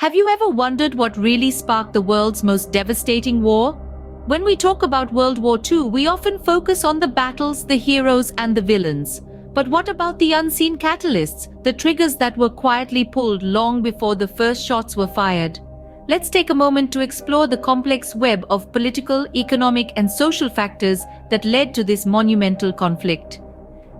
Have you ever wondered what really sparked the world's most devastating war? When we talk about World War II, we often focus on the battles, the heroes, and the villains. But what about the unseen catalysts, the triggers that were quietly pulled long before the first shots were fired? Let's take a moment to explore the complex web of political, economic, and social factors that led to this monumental conflict.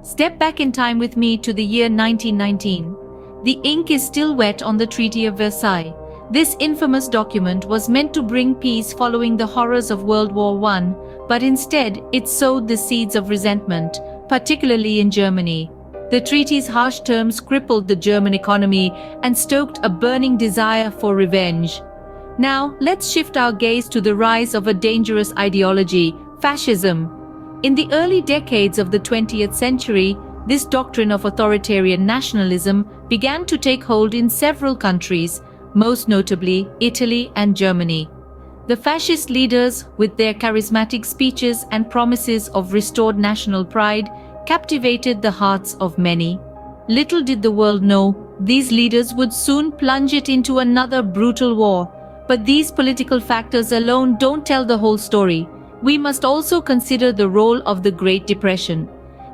Step back in time with me to the year 1919. The ink is still wet on the Treaty of Versailles. This infamous document was meant to bring peace following the horrors of World War I, but instead it sowed the seeds of resentment, particularly in Germany. The treaty's harsh terms crippled the German economy and stoked a burning desire for revenge. Now, let's shift our gaze to the rise of a dangerous ideology, fascism. In the early decades of the 20th century, this doctrine of authoritarian nationalism began to take hold in several countries, most notably Italy and Germany. The fascist leaders, with their charismatic speeches and promises of restored national pride, captivated the hearts of many. Little did the world know, these leaders would soon plunge it into another brutal war. But these political factors alone don't tell the whole story. We must also consider the role of the Great Depression.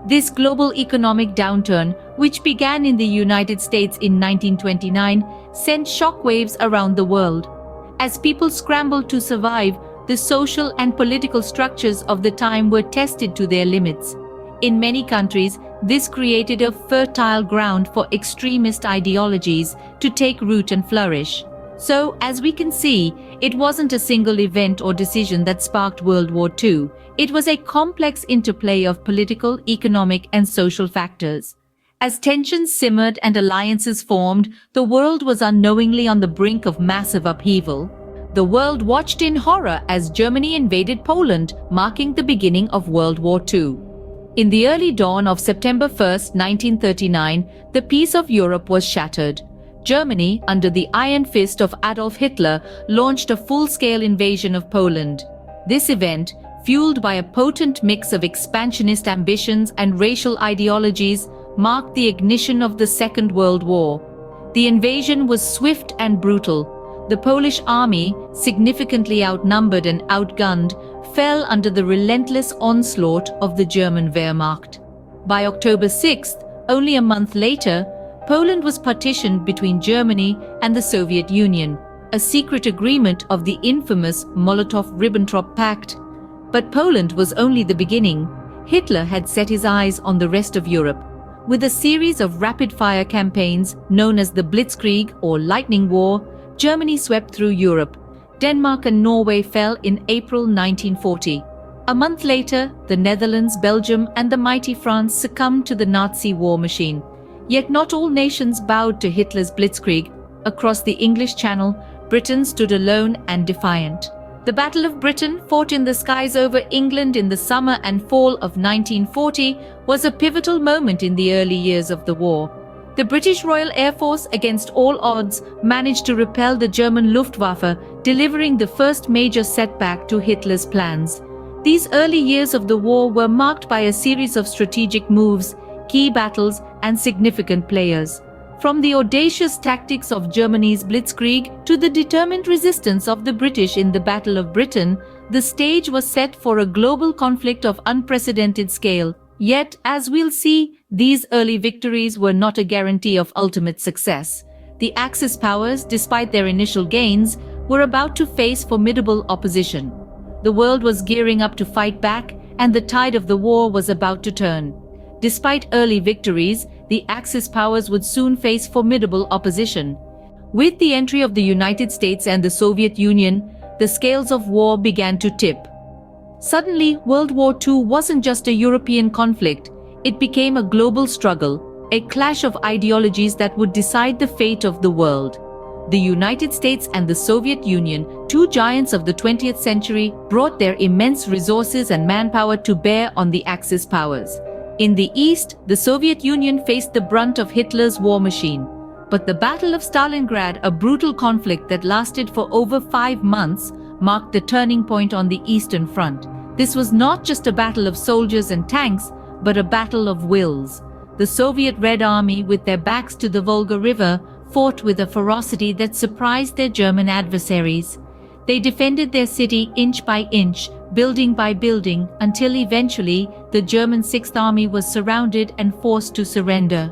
This global economic downturn, which began in the United States in 1929, sent shockwaves around the world. As people scrambled to survive, the social and political structures of the time were tested to their limits. In many countries, this created a fertile ground for extremist ideologies to take root and flourish. So, as we can see, it wasn't a single event or decision that sparked World War II. It was a complex interplay of political, economic, and social factors. As tensions simmered and alliances formed, the world was unknowingly on the brink of massive upheaval. The world watched in horror as Germany invaded Poland, marking the beginning of World War II. In the early dawn of September 1, 1939, the peace of Europe was shattered. Germany, under the iron fist of Adolf Hitler, launched a full-scale invasion of Poland. This event, fueled by a potent mix of expansionist ambitions and racial ideologies, marked the ignition of the Second World War. The invasion was swift and brutal. The Polish army, significantly outnumbered and outgunned, fell under the relentless onslaught of the German Wehrmacht. By October 6, only a month later, Poland was partitioned between Germany and the Soviet Union, a secret agreement of the infamous Molotov-Ribbentrop Pact. But Poland was only the beginning. Hitler had set his eyes on the rest of Europe. With a series of rapid-fire campaigns known as the Blitzkrieg or Lightning War, Germany swept through Europe. Denmark and Norway fell in April 1940. A month later, the Netherlands, Belgium, and the mighty France succumbed to the Nazi war machine. Yet not all nations bowed to Hitler's Blitzkrieg. Across the English Channel, Britain stood alone and defiant. The Battle of Britain, fought in the skies over England in the summer and fall of 1940, was a pivotal moment in the early years of the war. The British Royal Air Force, against all odds, managed to repel the German Luftwaffe, delivering the first major setback to Hitler's plans. These early years of the war were marked by a series of strategic moves, key battles, and significant players. From the audacious tactics of Germany's Blitzkrieg to the determined resistance of the British in the Battle of Britain, the stage was set for a global conflict of unprecedented scale. Yet, as we'll see, these early victories were not a guarantee of ultimate success. The Axis powers, despite their initial gains, were about to face formidable opposition. The world was gearing up to fight back, and the tide of the war was about to turn. Despite early victories, the Axis powers would soon face formidable opposition. With the entry of the United States and the Soviet Union, the scales of war began to tip. Suddenly, World War II wasn't just a European conflict, it became a global struggle, a clash of ideologies that would decide the fate of the world. The United States and the Soviet Union, two giants of the 20th century, brought their immense resources and manpower to bear on the Axis powers. In the East, the Soviet Union faced the brunt of Hitler's war machine. But the Battle of Stalingrad, a brutal conflict that lasted for over 5 months, marked the turning point on the Eastern Front. This was not just a battle of soldiers and tanks, but a battle of wills. The Soviet Red Army, with their backs to the Volga River, fought with a ferocity that surprised their German adversaries. They defended their city inch by inch, building by building, until eventually the German Sixth Army was surrounded and forced to surrender.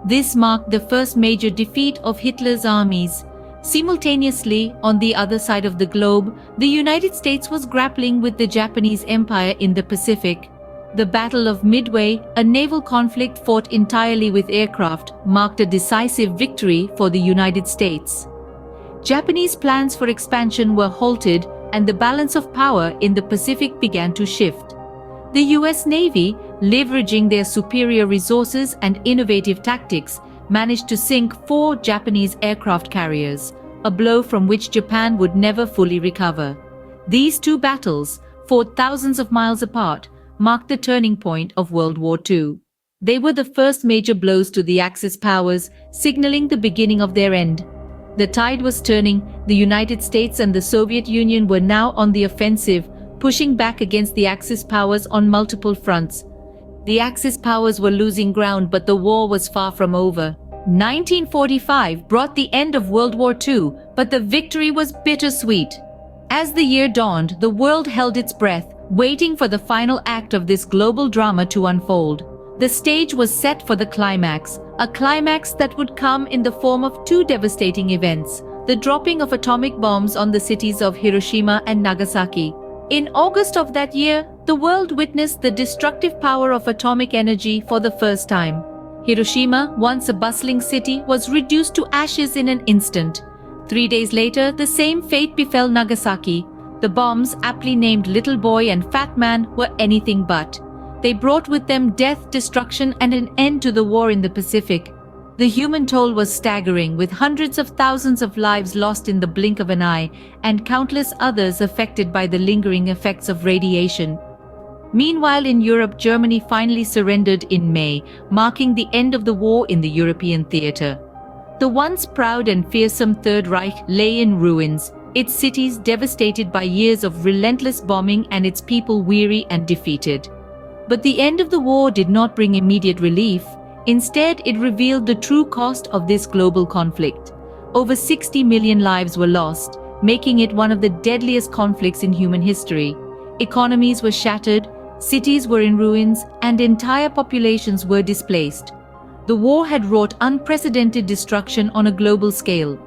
This marked the first major defeat of Hitler's armies. Simultaneously, on the other side of the globe, the United States was grappling with the Japanese Empire in the Pacific. The Battle of Midway, a naval conflict fought entirely with aircraft, marked a decisive victory for the United States. Japanese plans for expansion were halted, and the balance of power in the Pacific began to shift. The US Navy, leveraging their superior resources and innovative tactics, managed to sink 4 Japanese aircraft carriers, a blow from which Japan would never fully recover. These 2 battles, fought thousands of miles apart, marked the turning point of World War II. They were the first major blows to the Axis powers, signaling the beginning of their end. The tide was turning. The United States and the Soviet Union were now on the offensive, pushing back against the Axis powers on multiple fronts. The Axis powers were losing ground, but the war was far from over. 1945 brought the end of World War II, but the victory was bittersweet. As the year dawned, the world held its breath, waiting for the final act of this global drama to unfold. The stage was set for the climax, a climax that would come in the form of 2 devastating events: the dropping of atomic bombs on the cities of Hiroshima and Nagasaki. In August of that year, the world witnessed the destructive power of atomic energy for the first time. Hiroshima, once a bustling city, was reduced to ashes in an instant. 3 days later, the same fate befell Nagasaki. The bombs, aptly named Little Boy and Fat Man, were anything but. They brought with them death, destruction, and an end to the war in the Pacific. The human toll was staggering, with hundreds of thousands of lives lost in the blink of an eye, and countless others affected by the lingering effects of radiation. Meanwhile, in Europe, Germany finally surrendered in May, marking the end of the war in the European theater. The once proud and fearsome Third Reich lay in ruins, its cities devastated by years of relentless bombing and its people weary and defeated. But the end of the war did not bring immediate relief. Instead, it revealed the true cost of this global conflict. Over 60 million lives were lost, making it one of the deadliest conflicts in human history. Economies were shattered, cities were in ruins, and entire populations were displaced. The war had wrought unprecedented destruction on a global scale.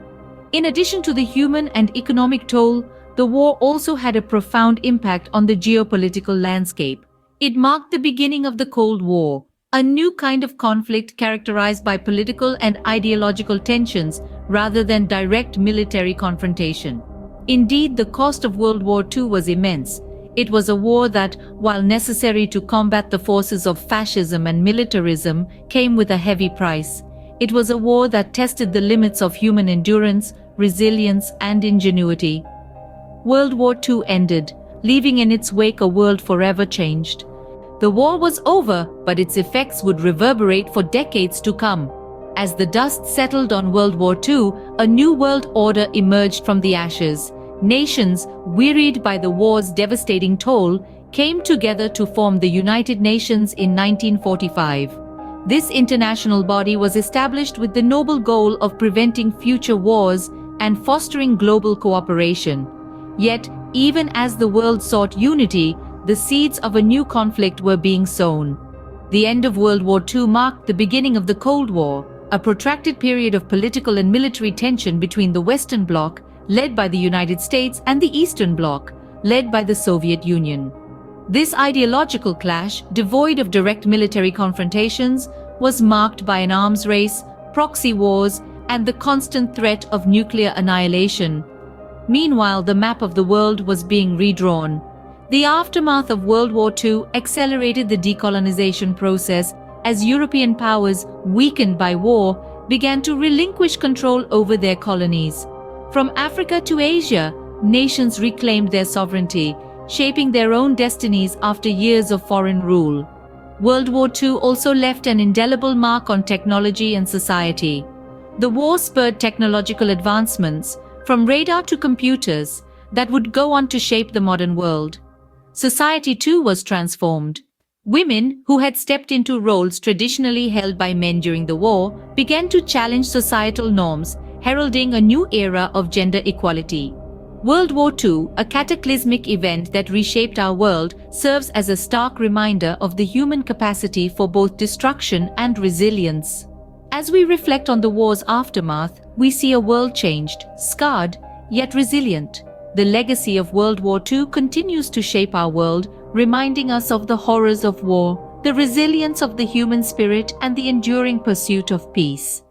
In addition to the human and economic toll, the war also had a profound impact on the geopolitical landscape. It marked the beginning of the Cold War, a new kind of conflict characterized by political and ideological tensions rather than direct military confrontation. Indeed, the cost of World War II was immense. It was a war that, while necessary to combat the forces of fascism and militarism, came with a heavy price. It was a war that tested the limits of human endurance, resilience, and ingenuity. World War II ended, leaving in its wake a world forever changed. The war was over, but its effects would reverberate for decades to come. As the dust settled on World War II, a new world order emerged from the ashes. Nations, wearied by the war's devastating toll, came together to form the United Nations in 1945. This international body was established with the noble goal of preventing future wars and fostering global cooperation. Yet, even as the world sought unity, the seeds of a new conflict were being sown. The end of World War II marked the beginning of the Cold War, a protracted period of political and military tension between the Western Bloc, led by the United States, and the Eastern Bloc, led by the Soviet Union. This ideological clash, devoid of direct military confrontations, was marked by an arms race, proxy wars, and the constant threat of nuclear annihilation. Meanwhile, the map of the world was being redrawn. The aftermath of World War II accelerated the decolonization process as European powers, weakened by war, began to relinquish control over their colonies. From Africa to Asia, nations reclaimed their sovereignty, shaping their own destinies after years of foreign rule. World War II also left an indelible mark on technology and society. The war spurred technological advancements, from radar to computers, that would go on to shape the modern world. Society too was transformed. Women, who had stepped into roles traditionally held by men during the war, began to challenge societal norms, heralding a new era of gender equality. World War II, a cataclysmic event that reshaped our world, serves as a stark reminder of the human capacity for both destruction and resilience. As we reflect on the war's aftermath, we see a world changed, scarred, yet resilient. The legacy of World War II continues to shape our world, reminding us of the horrors of war, the resilience of the human spirit, and the enduring pursuit of peace.